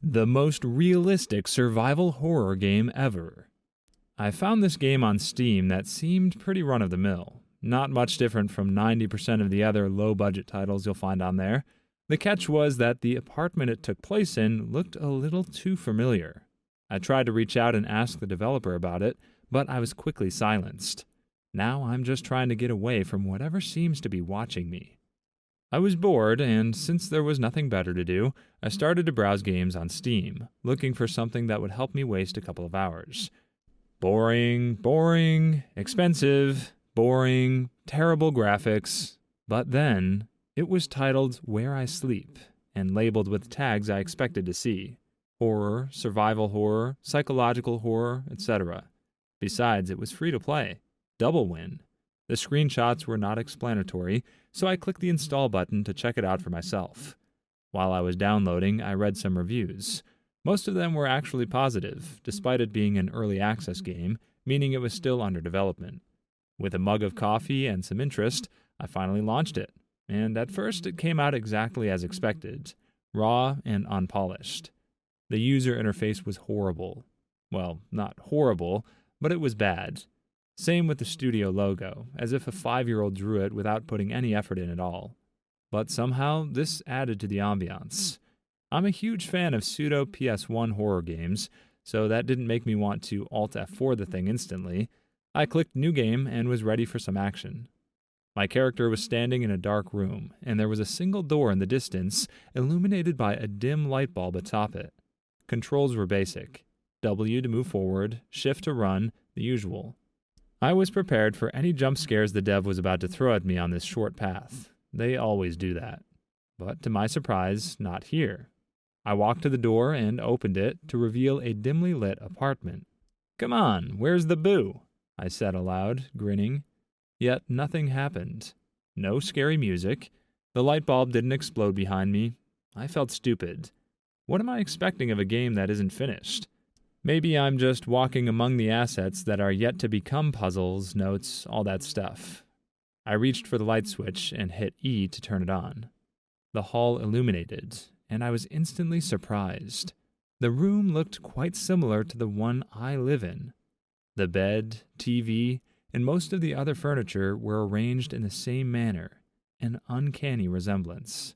The most realistic survival horror game ever. I found this game on Steam that seemed pretty run-of-the-mill, not much different from 90% of the other low-budget titles you'll find on there. The catch was that the apartment it took place in looked a little too familiar. I tried to reach out and ask the developer about it, but I was quickly silenced. Now I'm just trying to get away from whatever seems to be watching me. I was bored, and since there was nothing better to do, I started to browse games on Steam, looking for something that would help me waste a couple of hours. Boring, expensive, boring, terrible graphics. But then, it was titled Where I Sleep, and labeled with tags I expected to see. Horror, survival horror, psychological horror, etc. Besides, it was free to play. Double win. The screenshots were not explanatory, so I clicked the install button to check it out for myself. While I was downloading, I read some reviews. Most of them were actually positive, despite it being an early access game, meaning it was still under development. With a mug of coffee and some interest, I finally launched it, and at first it came out exactly as expected, raw and unpolished. The user interface was horrible. Well, not horrible, but it was bad. Same with the studio logo, as if a 5-year-old drew it without putting any effort in at all. But somehow, this added to the ambiance. I'm a huge fan of pseudo PS1 horror games, so that didn't make me want to Alt F4 the thing instantly. I clicked New Game and was ready for some action. My character was standing in a dark room, and there was a single door in the distance, illuminated by a dim light bulb atop it. Controls were basic. W to move forward, Shift to run, the usual. I was prepared for any jump scares the dev was about to throw at me on this short path. They always do that. But to my surprise, not here. I walked to the door and opened it to reveal a dimly lit apartment. "Come on, where's the boo?" I said aloud, grinning. Yet nothing happened. No scary music. The light bulb didn't explode behind me. I felt stupid. What am I expecting of a game that isn't finished? Maybe I'm just walking among the assets that are yet to become puzzles, notes, all that stuff. I reached for the light switch and hit E to turn it on. The hall illuminated, and I was instantly surprised. The room looked quite similar to the one I live in. The bed, TV, and most of the other furniture were arranged in the same manner, an uncanny resemblance.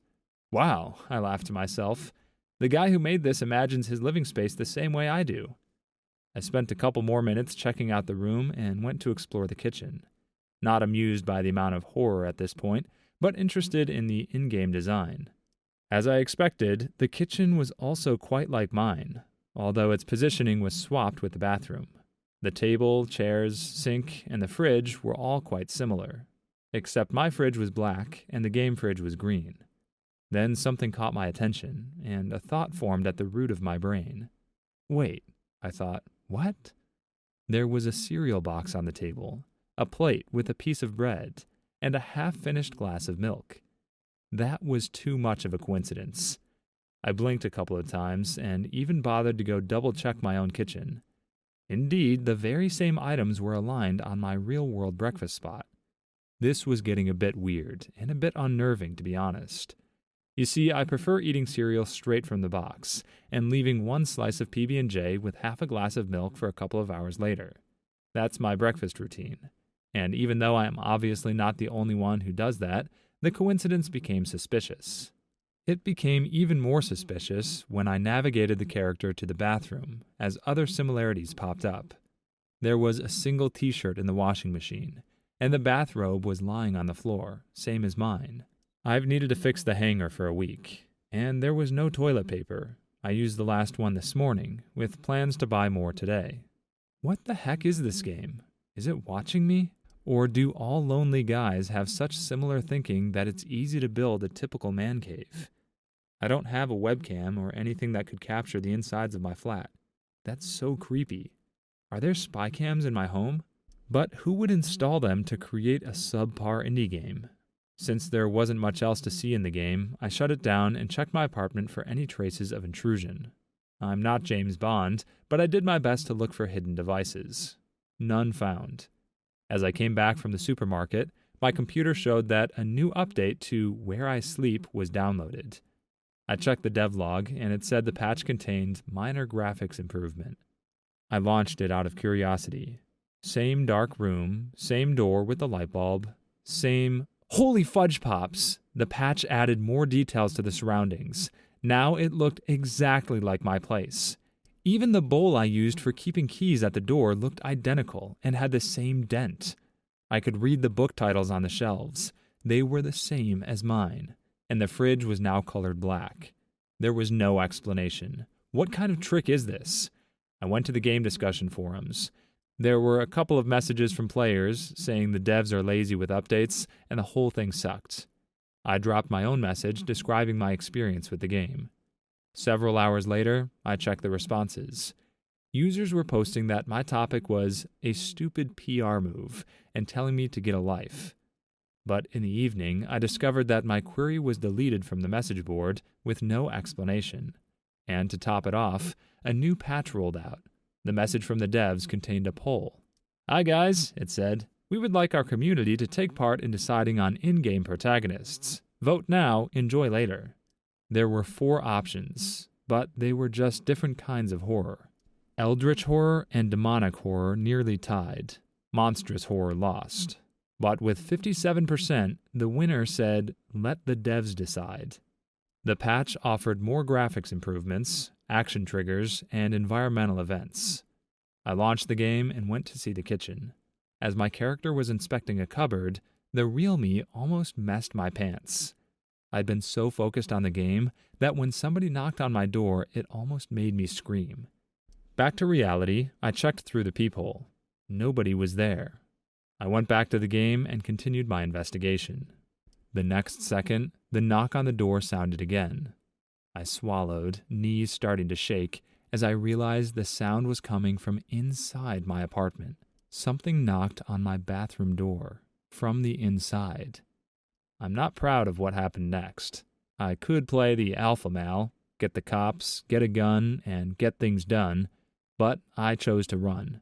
Wow, I laughed to myself. The guy who made this imagines his living space the same way I do. I spent a couple more minutes checking out the room and went to explore the kitchen. Not amused by the amount of horror at this point, but interested in the in-game design. As I expected, the kitchen was also quite like mine, although its positioning was swapped with the bathroom. The table, chairs, sink, and the fridge were all quite similar, except my fridge was black and the game fridge was green. Then something caught my attention, and a thought formed at the root of my brain. Wait, I thought, what? There was a cereal box on the table, a plate with a piece of bread, and a half-finished glass of milk. That was too much of a coincidence. I blinked a couple of times, and even bothered to go double-check my own kitchen. Indeed, the very same items were aligned on my real-world breakfast spot. This was getting a bit weird, and a bit unnerving, to be honest. You see, I prefer eating cereal straight from the box, and leaving one slice of PB&J with half a glass of milk for a couple of hours later. That's my breakfast routine. And even though I am obviously not the only one who does that, the coincidence became suspicious. It became even more suspicious when I navigated the character to the bathroom, as other similarities popped up. There was a single t-shirt in the washing machine, and the bathrobe was lying on the floor, same as mine. I've needed to fix the hanger for a week, and there was no toilet paper. I used the last one this morning, with plans to buy more today. What the heck is this game? Is it watching me? Or do all lonely guys have such similar thinking that it's easy to build a typical man cave? I don't have a webcam or anything that could capture the insides of my flat. That's so creepy. Are there spy cams in my home? But who would install them to create a subpar indie game? Since there wasn't much else to see in the game, I shut it down and checked my apartment for any traces of intrusion. I'm not James Bond, but I did my best to look for hidden devices. None found. As I came back from the supermarket, my computer showed that a new update to Where I Sleep was downloaded. I checked the devlog, and it said the patch contained minor graphics improvement. I launched it out of curiosity. Same dark room, same door with the light bulb, same... Holy fudge pops! The patch added more details to the surroundings. Now it looked exactly like my place. Even the bowl I used for keeping keys at the door looked identical and had the same dent. I could read the book titles on the shelves. They were the same as mine, and the fridge was now colored black. There was no explanation. What kind of trick is this? I went to the game discussion forums. There were a couple of messages from players saying the devs are lazy with updates and the whole thing sucked. I dropped my own message describing my experience with the game. Several hours later, I checked the responses. Users were posting that my topic was a stupid PR move and telling me to get a life. But in the evening, I discovered that my query was deleted from the message board with no explanation. And to top it off, a new patch rolled out. The message from the devs contained a poll. "Hi guys," it said. "We would like our community to take part in deciding on in-game protagonists. Vote now, enjoy later." There were 4 options, but they were just different kinds of horror. Eldritch horror and demonic horror nearly tied. Monstrous horror lost. But with 57%, the winner said, "Let the devs decide." The patch offered more graphics improvements, action triggers, and environmental events. I launched the game and went to see the kitchen. As my character was inspecting a cupboard, the real me almost messed my pants. I'd been so focused on the game that when somebody knocked on my door, it almost made me scream. Back to reality, I checked through the peephole. Nobody was there. I went back to the game and continued my investigation. The next second, the knock on the door sounded again. I swallowed, knees starting to shake, as I realized the sound was coming from inside my apartment. Something knocked on my bathroom door, from the inside. I'm not proud of what happened next. I could play the alpha male, get the cops, get a gun, and get things done, but I chose to run.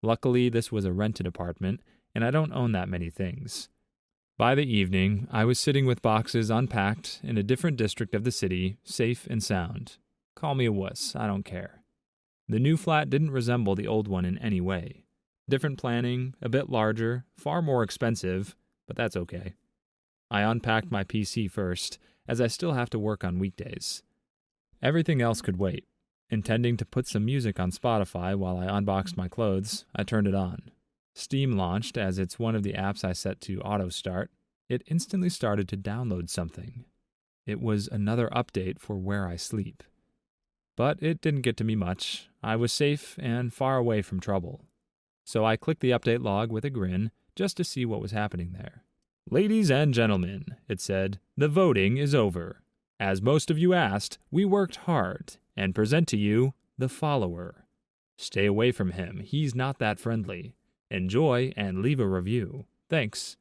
Luckily, this was a rented apartment, and I don't own that many things. By the evening, I was sitting with boxes unpacked in a different district of the city, safe and sound. Call me a wuss, I don't care. The new flat didn't resemble the old one in any way. Different planning, a bit larger, far more expensive, but that's okay. I unpacked my PC first, as I still have to work on weekdays. Everything else could wait. Intending to put some music on Spotify while I unboxed my clothes, I turned it on. Steam launched, as it's one of the apps I set to auto-start. It instantly started to download something. It was another update for Where I Sleep. But it didn't get to me much. I was safe and far away from trouble. So I clicked the update log with a grin, just to see what was happening there. "Ladies and gentlemen," it said, "the voting is over. As most of you asked, we worked hard, and present to you the follower. Stay away from him, he's not that friendly. Enjoy and leave a review. Thanks."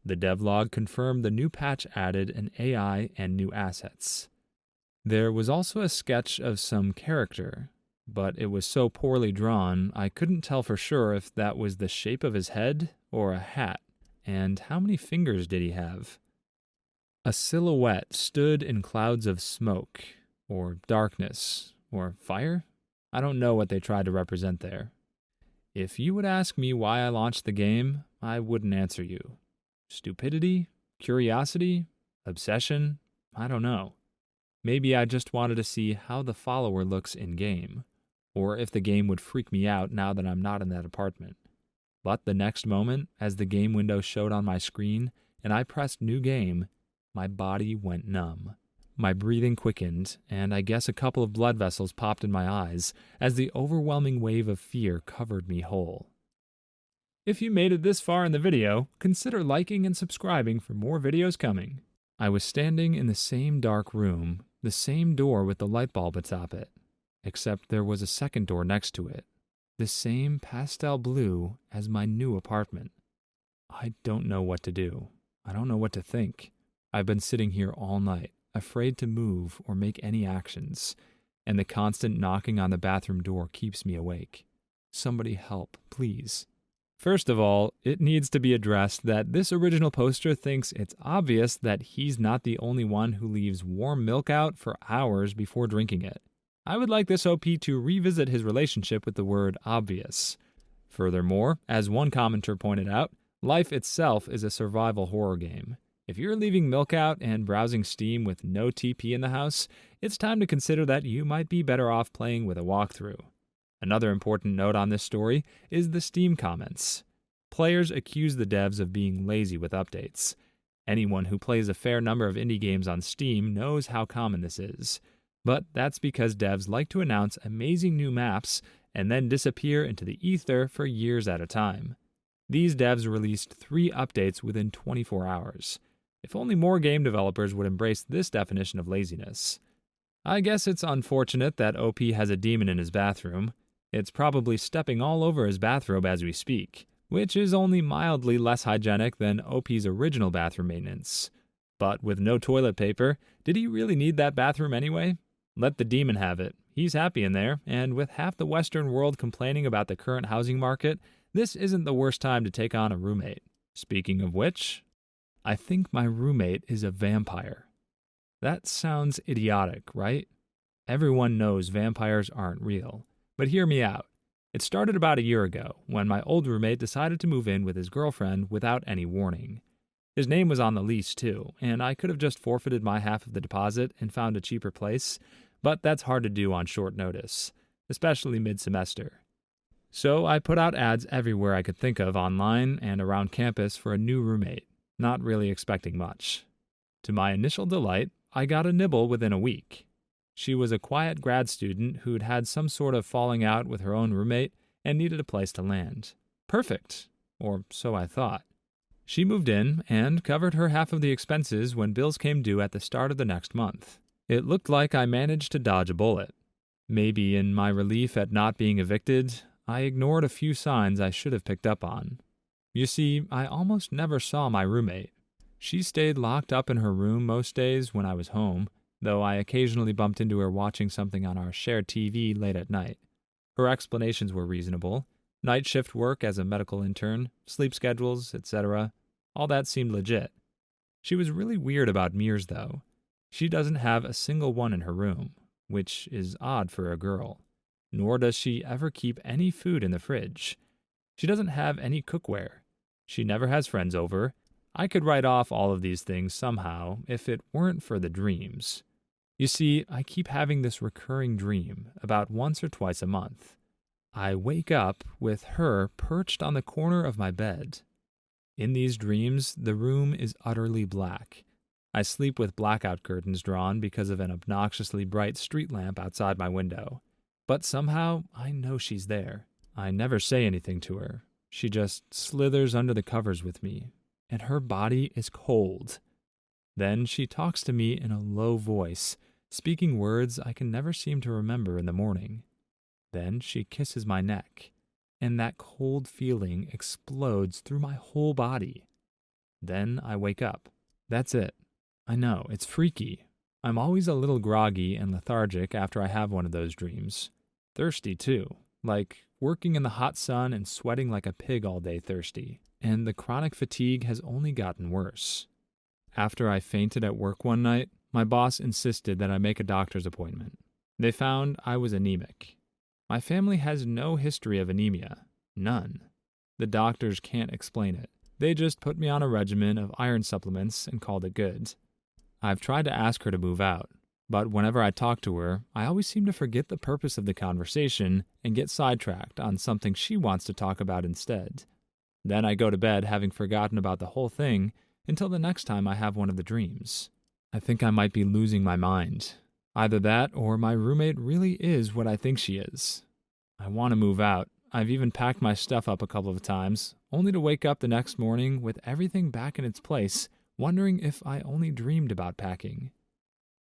The devlog confirmed the new patch added an AI and new assets. There was also a sketch of some character, but it was so poorly drawn I couldn't tell for sure if that was the shape of his head or a hat, and how many fingers did he have? A silhouette stood in clouds of smoke, or darkness, or fire? I don't know what they tried to represent there. If you would ask me why I launched the game, I wouldn't answer you. Stupidity? Curiosity? Obsession? I don't know. Maybe I just wanted to see how the follower looks in-game, or if the game would freak me out now that I'm not in that apartment. But the next moment, as the game window showed on my screen and I pressed New Game, my body went numb. My breathing quickened, and I guess a couple of blood vessels popped in my eyes as the overwhelming wave of fear covered me whole. If you made it this far in the video, consider liking and subscribing for more videos coming. I was standing in the same dark room, the same door with the light bulb atop it, except there was a second door next to it, the same pastel blue as my new apartment. I don't know what to do. I don't know what to think. I've been sitting here all night, afraid to move or make any actions, and the constant knocking on the bathroom door keeps me awake. Somebody help, please. First of all, it needs to be addressed that this original poster thinks it's obvious that he's not the only one who leaves warm milk out for hours before drinking it. I would like this OP to revisit his relationship with the word obvious. Furthermore, as one commenter pointed out, life itself is a survival horror game. If you're leaving milk out and browsing Steam with no TP in the house, it's time to consider that you might be better off playing with a walkthrough. Another important note on this story is the Steam comments. Players accuse the devs of being lazy with updates. Anyone who plays a fair number of indie games on Steam knows how common this is. But that's because devs like to announce amazing new maps and then disappear into the ether for years at a time. These devs released 3 updates within 24 hours. If only more game developers would embrace this definition of laziness. I guess it's unfortunate that OP has a demon in his bathroom. It's probably stepping all over his bathrobe as we speak, which is only mildly less hygienic than OP's original bathroom maintenance. But with no toilet paper, did he really need that bathroom anyway? Let the demon have it. He's happy in there, and with half the Western world complaining about the current housing market, this isn't the worst time to take on a roommate. Speaking of which, I think my roommate is a vampire. That sounds idiotic, right? Everyone knows vampires aren't real. But hear me out. It started about a year ago, when my old roommate decided to move in with his girlfriend without any warning. His name was on the lease too, and I could have just forfeited my half of the deposit and found a cheaper place, but that's hard to do on short notice, especially mid-semester. So I put out ads everywhere I could think of online and around campus for a new roommate, not really expecting much. To my initial delight, I got a nibble within a week. She was a quiet grad student who'd had some sort of falling out with her own roommate and needed a place to land. Perfect, or so I thought. She moved in and covered her half of the expenses when bills came due at the start of the next month. It looked like I managed to dodge a bullet. Maybe in my relief at not being evicted, I ignored a few signs I should have picked up on. You see, I almost never saw my roommate. She stayed locked up in her room most days when I was home, though I occasionally bumped into her watching something on our shared TV late at night. Her explanations were reasonable. Night shift work as a medical intern, sleep schedules, etc. All that seemed legit. She was really weird about mirrors, though. She doesn't have a single one in her room, which is odd for a girl. Nor does she ever keep any food in the fridge. She doesn't have any cookware. She never has friends over. I could write off all of these things somehow if it weren't for the dreams. You see, I keep having this recurring dream about once or twice a month. I wake up with her perched on the corner of my bed. In these dreams, the room is utterly black. I sleep with blackout curtains drawn because of an obnoxiously bright street lamp outside my window. But somehow, I know she's there. I never say anything to her. She just slithers under the covers with me, and her body is cold. Then she talks to me in a low voice, speaking words I can never seem to remember in the morning. Then she kisses my neck, and that cold feeling explodes through my whole body. Then I wake up. That's it. I know, it's freaky. I'm always a little groggy and lethargic after I have one of those dreams. Thirsty, too. Like working in the hot sun and sweating like a pig all day thirsty. And the chronic fatigue has only gotten worse. After I fainted at work one night, my boss insisted that I make a doctor's appointment. They found I was anemic. My family has no history of anemia. None. The doctors can't explain it. They just put me on a regimen of iron supplements and called it good. I've tried to ask her to move out, but whenever I talk to her, I always seem to forget the purpose of the conversation and get sidetracked on something she wants to talk about instead. Then I go to bed having forgotten about the whole thing until the next time I have one of the dreams. I think I might be losing my mind. Either that or my roommate really is what I think she is. I want to move out. I've even packed my stuff up a couple of times, only to wake up the next morning with everything back in its place, wondering if I only dreamed about packing.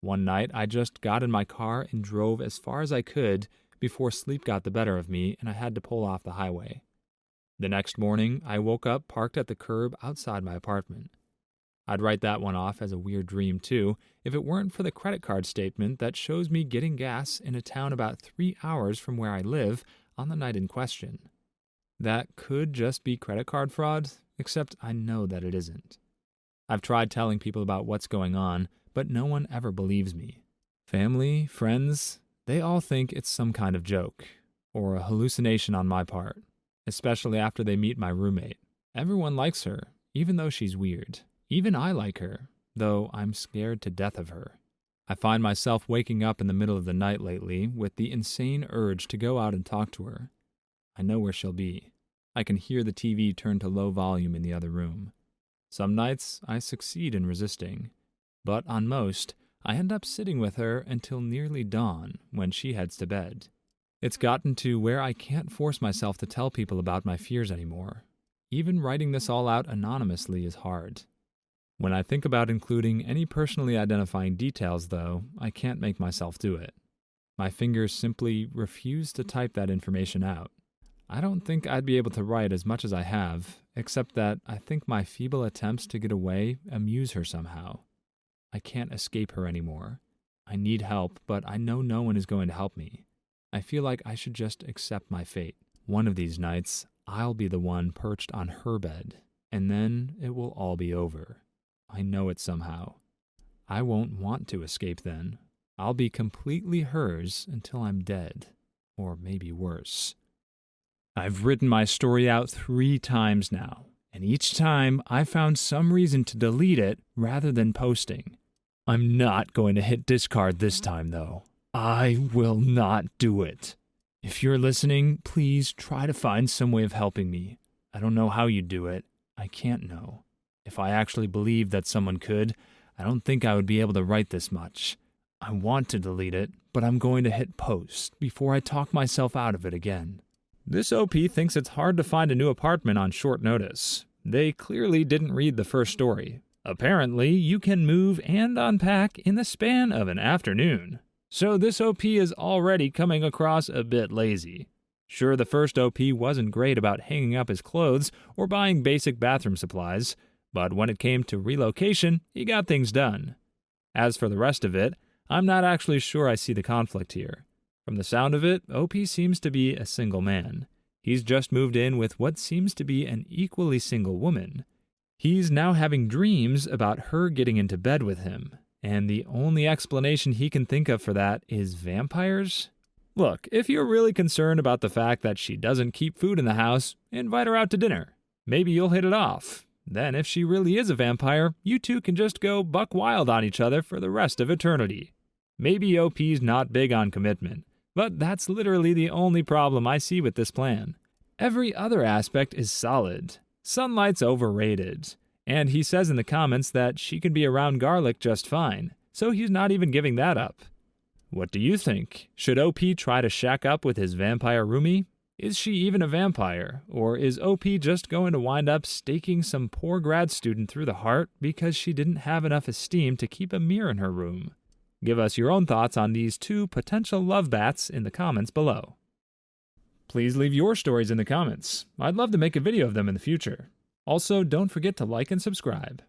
One night, I just got in my car and drove as far as I could before sleep got the better of me and I had to pull off the highway. The next morning, I woke up parked at the curb outside my apartment. I'd write that one off as a weird dream, too, if it weren't for the credit card statement that shows me getting gas in a town about 3 hours from where I live on the night in question. That could just be credit card fraud, except I know that it isn't. I've tried telling people about what's going on, but no one ever believes me. Family, friends, they all think it's some kind of joke, or a hallucination on my part, especially after they meet my roommate. Everyone likes her, even though she's weird. Even I like her, though I'm scared to death of her. I find myself waking up in the middle of the night lately with the insane urge to go out and talk to her. I know where she'll be. I can hear the TV turn to low volume in the other room. Some nights I succeed in resisting, but on most, I end up sitting with her until nearly dawn when she heads to bed. It's gotten to where I can't force myself to tell people about my fears anymore. Even writing this all out anonymously is hard. When I think about including any personally identifying details, though, I can't make myself do it. My fingers simply refuse to type that information out. I don't think I'd be able to write as much as I have, except that I think my feeble attempts to get away amuse her somehow. I can't escape her anymore. I need help, but I know no one is going to help me. I feel like I should just accept my fate. One of these nights, I'll be the one perched on her bed, and then it will all be over. I know it somehow. I won't want to escape then. I'll be completely hers until I'm dead, or maybe worse. I've written my story out 3 times now, and each time I found some reason to delete it rather than posting. I'm not going to hit discard this time, though. I will not do it. If you're listening, please try to find some way of helping me. I don't know how you do it. I can't know. If I actually believed that someone could, I don't think I would be able to write this much. I want to delete it, but I'm going to hit post before I talk myself out of it again. This OP thinks it's hard to find a new apartment on short notice. They clearly didn't read the first story. Apparently, you can move and unpack in the span of an afternoon. So this OP is already coming across a bit lazy. Sure, the first OP wasn't great about hanging up his clothes or buying basic bathroom supplies, but when it came to relocation, he got things done. As for the rest of it, I'm not actually sure I see the conflict here. From the sound of it, OP seems to be a single man. He's just moved in with what seems to be an equally single woman. He's now having dreams about her getting into bed with him, and the only explanation he can think of for that is vampires? Look, if you're really concerned about the fact that she doesn't keep food in the house, invite her out to dinner. Maybe you'll hit it off. Then if she really is a vampire, you two can just go buck wild on each other for the rest of eternity. Maybe OP's not big on commitment, but that's literally the only problem I see with this plan. Every other aspect is solid. Sunlight's overrated. And he says in the comments that she can be around garlic just fine, so he's not even giving that up. What do you think? Should OP try to shack up with his vampire roomie? Is she even a vampire, or is OP just going to wind up staking some poor grad student through the heart because she didn't have enough esteem to keep a mirror in her room? Give us your own thoughts on these 2 potential love bats in the comments below. Please leave your stories in the comments. I'd love to make a video of them in the future. Also, don't forget to like and subscribe.